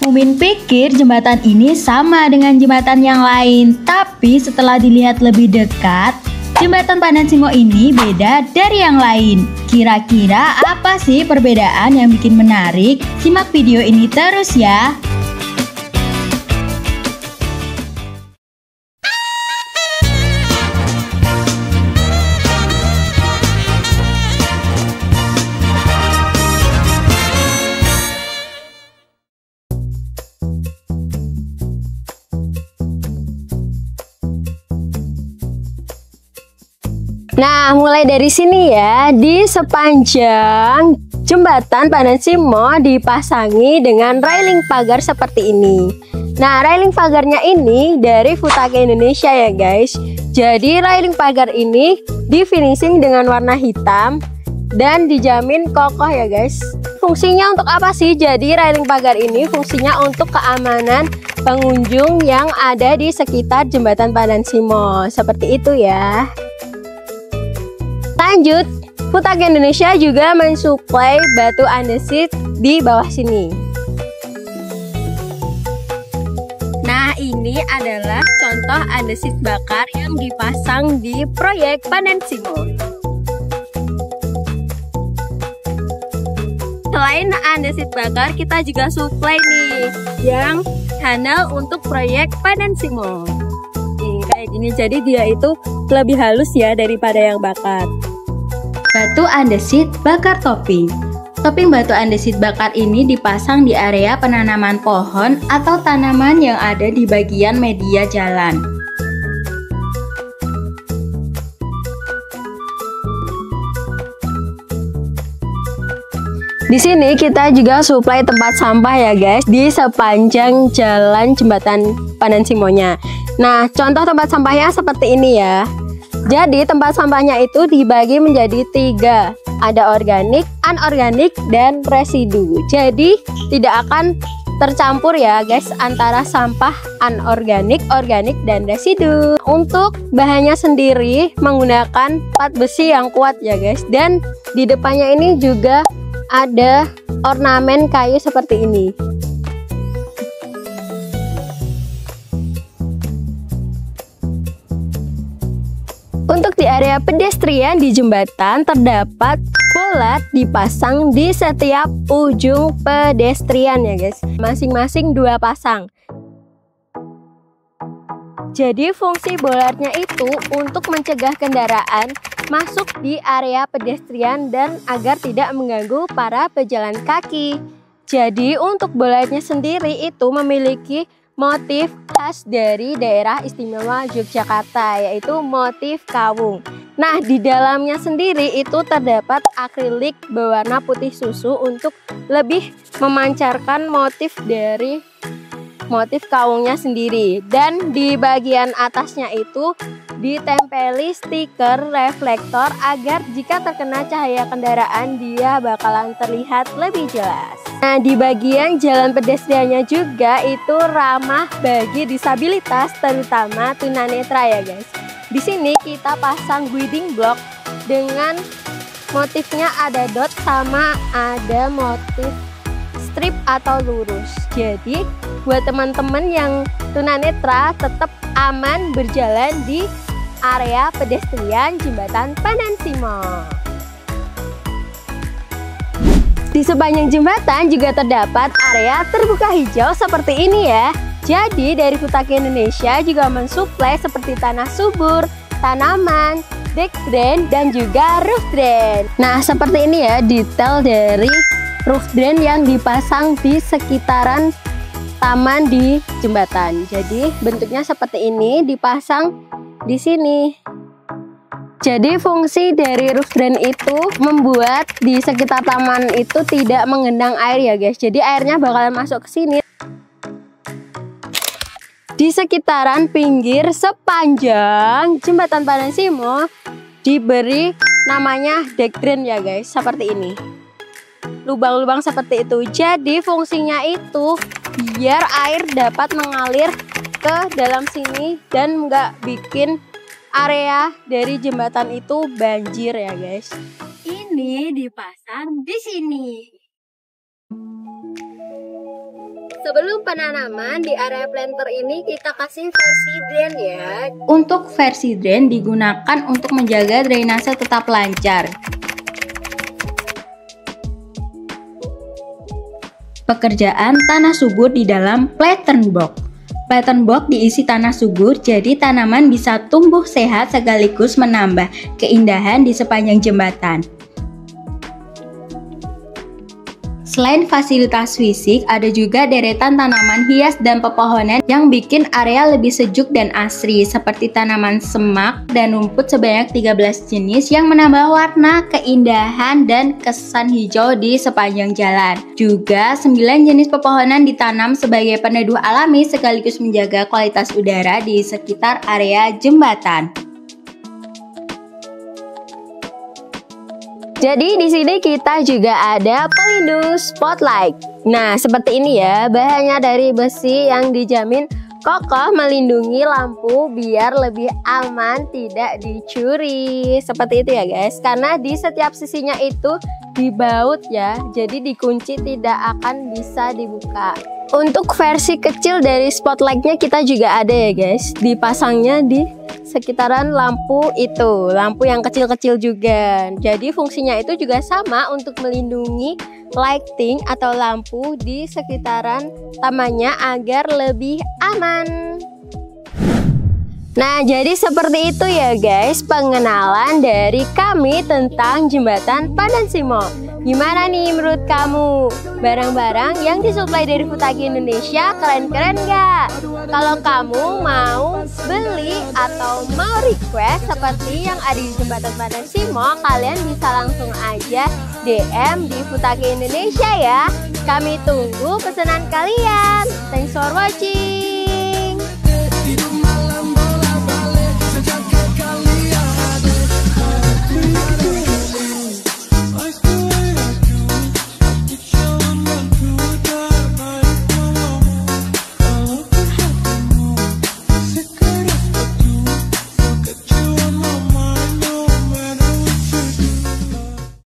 Mumin pikir jembatan ini sama dengan jembatan yang lain, tapi setelah dilihat lebih dekat, jembatan Pandan Simo ini beda dari yang lain. Kira-kira apa sih perbedaan yang bikin menarik? Simak video ini terus ya. Nah, mulai dari sini ya, di sepanjang jembatan Pandan Simo dipasangi dengan railing pagar seperti ini. Nah, railing pagarnya ini dari Futake Indonesia ya guys. Jadi railing pagar ini di finishing dengan warna hitam dan dijamin kokoh ya guys. Fungsinya untuk apa sih? Jadi railing pagar ini fungsinya untuk keamanan pengunjung yang ada di sekitar jembatan Pandan Simo. Seperti itu ya. Lanjut, Futake Indonesia juga mensuplai batu andesit di bawah sini. Nah, ini adalah contoh andesit bakar yang dipasang di proyek Pandan Simo. Selain andesit bakar, kita juga suplai nih yang handle untuk proyek Pandan Simo. Nih, kayak gini, jadi dia itu lebih halus ya daripada yang bakar. Batu andesit bakar topping. Topping batu andesit bakar ini dipasang di area penanaman pohon atau tanaman yang ada di bagian media jalan. Di sini kita juga suplai tempat sampah ya guys di sepanjang jalan jembatan Pandan Simonya. Nah, contoh tempat sampahnya seperti ini ya. Jadi tempat sampahnya itu dibagi menjadi 3. Ada organik, anorganik, dan residu. Jadi tidak akan tercampur ya guys antara sampah anorganik, organik, dan residu. Untuk bahannya sendiri menggunakan plat besi yang kuat ya guys. Dan di depannya ini juga ada ornamen kayu seperti ini. Untuk di area pedestrian di jembatan terdapat bolat dipasang di setiap ujung pedestrian ya guys. Masing-masing 2 pasang. Jadi fungsi bolatnya itu untuk mencegah kendaraan masuk di area pedestrian dan agar tidak mengganggu para pejalan kaki. Jadi untuk bolatnya sendiri itu memiliki motif khas dari daerah istimewa Yogyakarta, yaitu motif kawung. Nah, di dalamnya sendiri itu terdapat akrilik berwarna putih susu untuk lebih memancarkan motif dari motif kawungnya sendiri. Dan di bagian atasnya itu ditempeli stiker reflektor agar jika terkena cahaya kendaraan dia bakalan terlihat lebih jelas. Nah, di bagian jalan pedestriannya juga itu ramah bagi disabilitas terutama tunanetra ya guys. Di sini kita pasang guiding block dengan motifnya ada dot sama ada motif strip atau lurus. Jadi buat teman-teman yang tunanetra tetap aman berjalan di area pedestrian jembatan Pandan Simo. Di sepanjang jembatan juga terdapat area terbuka hijau seperti ini ya. Jadi dari Futake Indonesia juga mensuplai seperti tanah subur, tanaman, deck drain, dan juga roof drain. Nah, seperti ini ya detail dari roof drain yang dipasang di sekitaran taman di jembatan. Jadi bentuknya seperti ini dipasang di sini. Jadi fungsi dari roof drain itu membuat di sekitar taman itu tidak mengendang air ya guys. Jadi airnya bakalan masuk ke sini. Di sekitaran pinggir sepanjang jembatan Pandan Simo diberi namanya deck drain ya guys, seperti ini. Lubang-lubang seperti itu. Jadi fungsinya itu biar air dapat mengalir ke dalam sini dan nggak bikin area dari jembatan itu banjir ya guys. Ini dipasang di sini. sebelum penanaman di area planter ini kita kasih versi drain ya. Untuk versi drain digunakan untuk menjaga drainase tetap lancar. Pekerjaan tanah subur di dalam pattern box. Pattern box diisi tanah subur, jadi tanaman bisa tumbuh sehat sekaligus menambah keindahan di sepanjang jembatan. Selain fasilitas fisik, ada juga deretan tanaman hias dan pepohonan yang bikin area lebih sejuk dan asri, seperti tanaman semak dan rumput sebanyak 13 jenis yang menambah warna, keindahan, dan kesan hijau di sepanjang jalan. Juga 9 jenis pepohonan ditanam sebagai peneduh alami sekaligus menjaga kualitas udara di sekitar area jembatan. Jadi di sini kita juga ada pelindung spotlight. Nah, seperti ini ya, bahannya dari besi yang dijamin kokoh melindungi lampu biar lebih aman tidak dicuri. Seperti itu ya guys, karena di setiap sisinya itu dibaut ya, jadi dikunci tidak akan bisa dibuka. Untuk versi kecil dari spotlightnya kita juga ada ya guys, dipasangnya di sekitaran lampu itu, lampu yang kecil-kecil juga. Jadi fungsinya itu juga sama untuk melindungi lighting atau lampu di sekitaran tamannya agar lebih aman. Nah, jadi seperti itu ya guys pengenalan dari kami tentang jembatan Pandansimo. Gimana nih menurut kamu? Barang-barang yang disuplai dari Futaki Indonesia keren-keren gak? Kalau kamu mau beli atau mau request seperti yang ada di jembatan Pandansimo, kalian bisa langsung aja DM di Futaki Indonesia ya. Kami tunggu pesanan kalian. Thanks for watching.